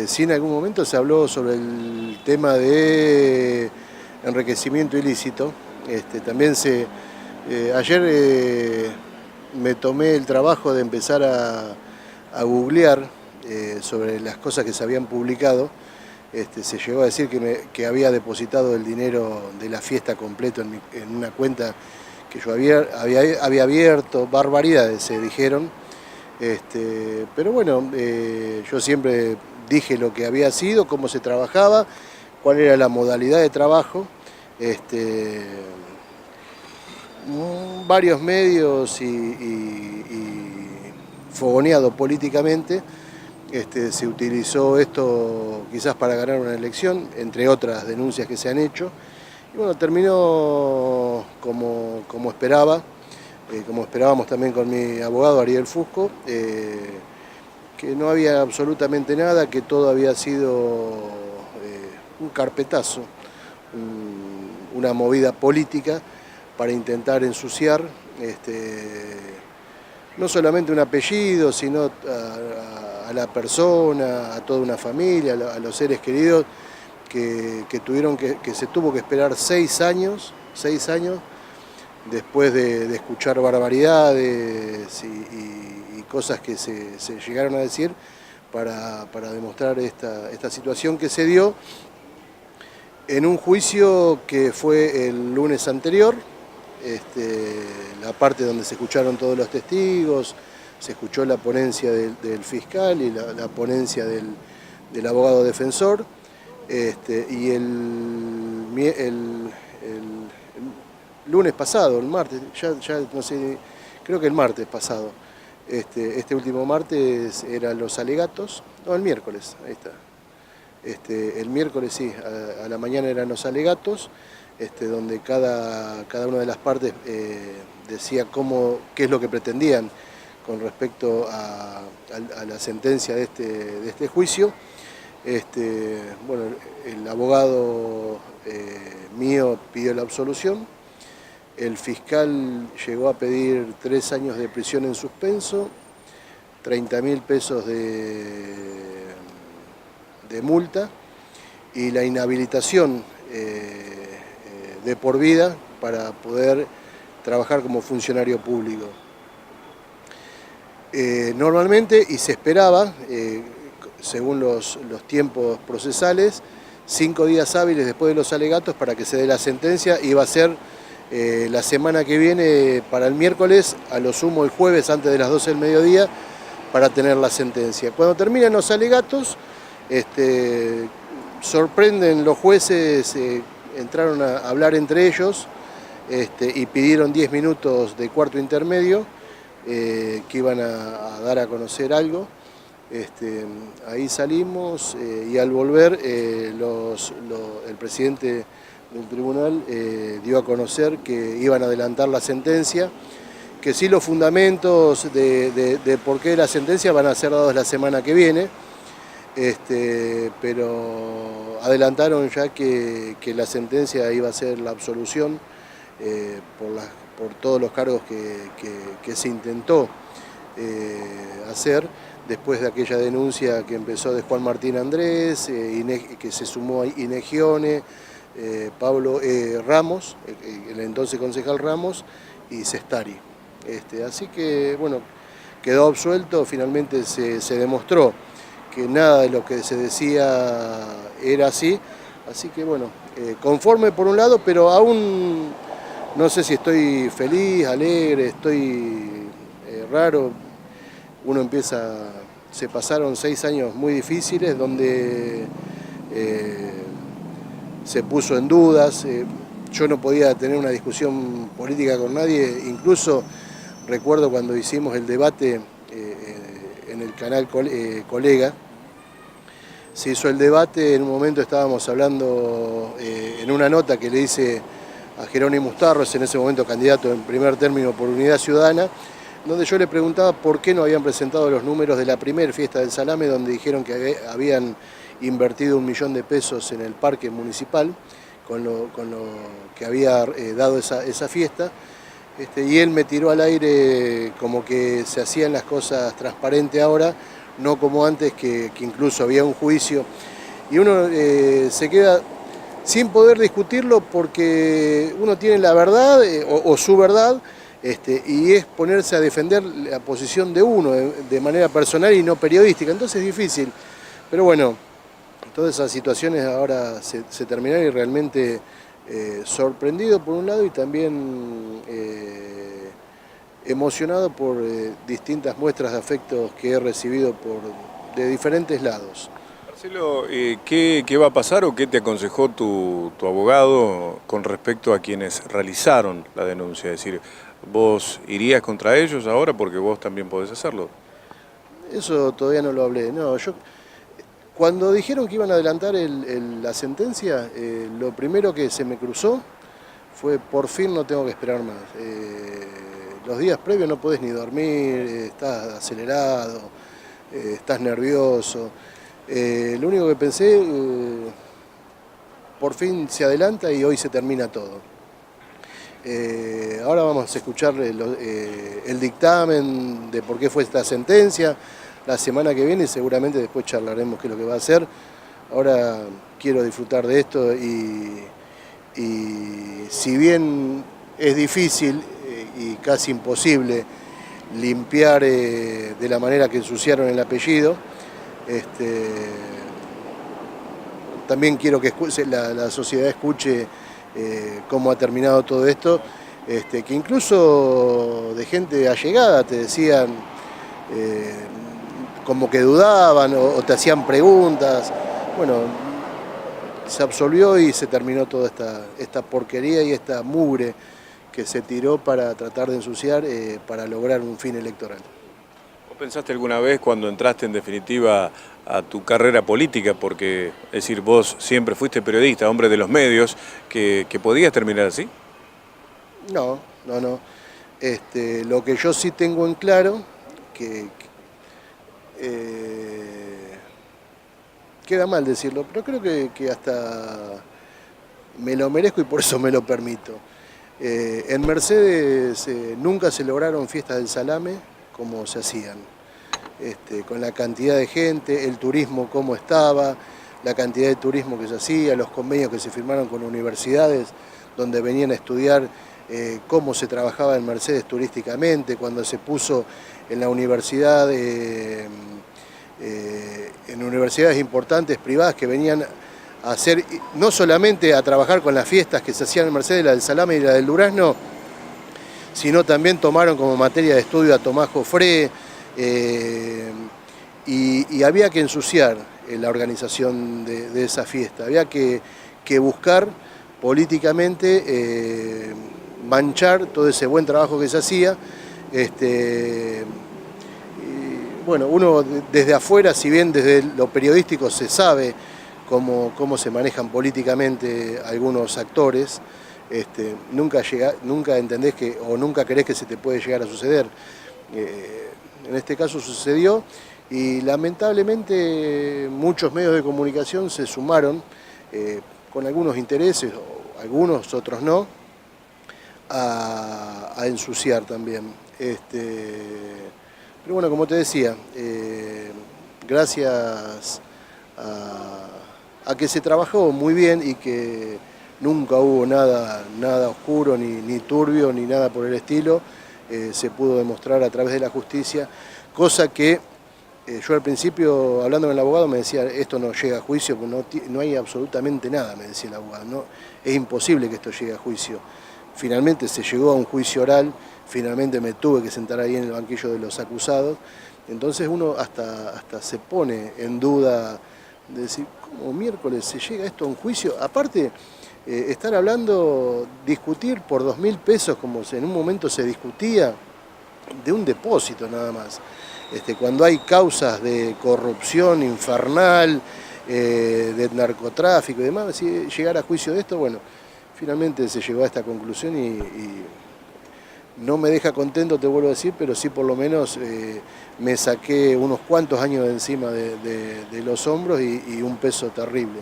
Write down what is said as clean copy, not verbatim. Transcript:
Sí, en algún momento se habló sobre el tema de enriquecimiento ilícito. También ayer me tomé el trabajo de empezar a googlear sobre las cosas que se habían publicado. Se llegó a decir que había depositado el dinero de la fiesta completo en una cuenta que yo había abierto. Barbaridades se dijeron. Pero bueno, yo siempre dije lo que había sido, cómo se trabajaba, cuál era la modalidad de trabajo. Varios medios y fogoneado políticamente, se utilizó esto quizás para ganar una elección, entre otras denuncias que se han hecho. Y bueno, terminó como esperaba. Como esperábamos también con mi abogado Ariel Fusco, que no había absolutamente nada, que todo había sido un carpetazo, una movida política para intentar ensuciar no solamente un apellido, sino a la persona, a toda una familia, a los seres queridos que se tuvo que esperar 6 años después de escuchar barbaridades y cosas que se llegaron a decir para demostrar esta situación que se dio en un juicio que fue el lunes anterior, la parte donde se escucharon todos los testigos, se escuchó la ponencia del fiscal y la ponencia del abogado defensor, y el lunes pasado, el martes, ya no sé, creo que el martes pasado, este último martes eran los alegatos, no, el miércoles, ahí está. El miércoles sí, a la mañana eran los alegatos, donde cada una de las partes decía qué es lo que pretendían con respecto a la sentencia de este juicio. Bueno, el abogado mío pidió la absolución. El fiscal llegó a pedir 3 años de prisión en suspenso, 30.000 pesos de multa y la inhabilitación de por vida para poder trabajar como funcionario público. Normalmente, y se esperaba, según los tiempos procesales, 5 días hábiles después de los alegatos para que se dé la sentencia. Iba a ser la semana que viene, para el miércoles, a lo sumo el jueves antes de las 12 del mediodía, para tener la sentencia. Cuando terminan los alegatos, sorprenden los jueces, entraron a hablar entre ellos y pidieron 10 minutos de cuarto intermedio, que iban a dar a conocer algo. Ahí salimos y al volver el presidente del tribunal dio a conocer que iban a adelantar la sentencia, que sí los fundamentos de por qué la sentencia van a ser dados la semana que viene, pero adelantaron ya que la sentencia iba a ser la absolución por todos los cargos que se intentó hacer después de aquella denuncia que empezó de Juan Martín Andrés, que se sumó a Inegione, Pablo Ramos, el entonces concejal Ramos, y Sestari. Así que, bueno, quedó absuelto. Finalmente se demostró que nada de lo que se decía era así. Así que, bueno, conforme por un lado, pero aún no sé si estoy feliz, alegre, estoy raro. Uno se pasaron 6 años muy difíciles donde se puso en dudas. Yo no podía tener una discusión política con nadie. Incluso recuerdo cuando hicimos el debate en el canal Colega, se hizo el debate. En un momento estábamos hablando en una nota que le hice a Jerónimo Ustarros, en ese momento candidato en primer término por Unidad Ciudadana, donde yo le preguntaba por qué no habían presentado los números de la primera fiesta del salame, donde dijeron que habían invertido 1 millón de pesos en el parque municipal, con lo que había dado esa fiesta. Y él me tiró al aire como que se hacían las cosas transparentes ahora, no como antes que incluso había un juicio, y uno se queda sin poder discutirlo porque uno tiene la verdad o su verdad, y es ponerse a defender la posición de uno de manera personal y no periodística, entonces es difícil. Pero bueno, todas esas situaciones ahora se terminaron y realmente sorprendido por un lado y también emocionado por distintas muestras de afectos que he recibido de diferentes lados. Marcelo, ¿qué va a pasar o qué te aconsejó tu abogado con respecto a quienes realizaron la denuncia? Es decir, ¿vos irías contra ellos ahora porque vos también podés hacerlo? Eso todavía no lo hablé. No, cuando dijeron que iban a adelantar la sentencia, lo primero que se me cruzó fue por fin no tengo que esperar más. Los días previos no podés ni dormir, estás acelerado, estás nervioso. Lo único que pensé, por fin se adelanta y hoy se termina todo. Ahora vamos a escuchar el dictamen de por qué fue esta sentencia la semana que viene y seguramente después charlaremos qué es lo que va a hacer. Ahora quiero disfrutar de esto y si bien es difícil y casi imposible limpiar de la manera que ensuciaron el apellido, también quiero que la sociedad escuche cómo ha terminado todo esto, que incluso de gente allegada te decían como que dudaban o te hacían preguntas. Bueno, se absolvió y se terminó toda esta porquería y esta mugre que se tiró para tratar de ensuciar para lograr un fin electoral. ¿Vos pensaste alguna vez cuando entraste en definitiva a tu carrera política, porque es decir, vos siempre fuiste periodista, hombre de los medios, que podías terminar así? No. Lo que yo sí tengo en claro, que queda mal decirlo, pero creo que hasta me lo merezco y por eso me lo permito. En Mercedes nunca se lograron fiestas del salame como se hacían, con la cantidad de gente, el turismo como estaba, la cantidad de turismo que se hacía, los convenios que se firmaron con universidades donde venían a estudiar cómo se trabajaba en Mercedes turísticamente, cuando se puso en la universidad, en universidades importantes privadas que venían a hacer, no solamente a trabajar con las fiestas que se hacían en Mercedes, la del salame y la del durazno, sino también tomaron como materia de estudio a Tomás Jofré, y había que ensuciar la organización de esa fiesta, había que buscar políticamente manchar todo ese buen trabajo que se hacía. Bueno, uno desde afuera, si bien desde lo periodístico se sabe cómo se manejan políticamente algunos actores, nunca entendés o nunca creés que se te puede llegar a suceder. En este caso sucedió y lamentablemente muchos medios de comunicación se sumaron con algunos intereses, algunos otros no, a ensuciar también. Pero bueno, como te decía, gracias a que se trabajó muy bien y que nunca hubo nada oscuro, ni turbio, ni nada por el estilo, se pudo demostrar a través de la justicia, cosa que yo al principio, hablando con el abogado, me decía, esto no llega a juicio, no hay absolutamente nada, me decía el abogado, no, es imposible que esto llegue a juicio. Finalmente se llegó a un juicio oral, finalmente me tuve que sentar ahí en el banquillo de los acusados, entonces uno hasta se pone en duda de decir, ¿cómo miércoles se llega esto a un juicio? Aparte, estar hablando, discutir por 2.000 pesos, como en un momento se discutía, de un depósito nada más. Cuando hay causas de corrupción infernal, de narcotráfico y demás, si llegar a juicio de esto, bueno, finalmente se llegó a esta conclusión y no me deja contento, te vuelvo a decir, pero sí por lo menos me saqué unos cuantos años de encima de los hombros y un peso terrible.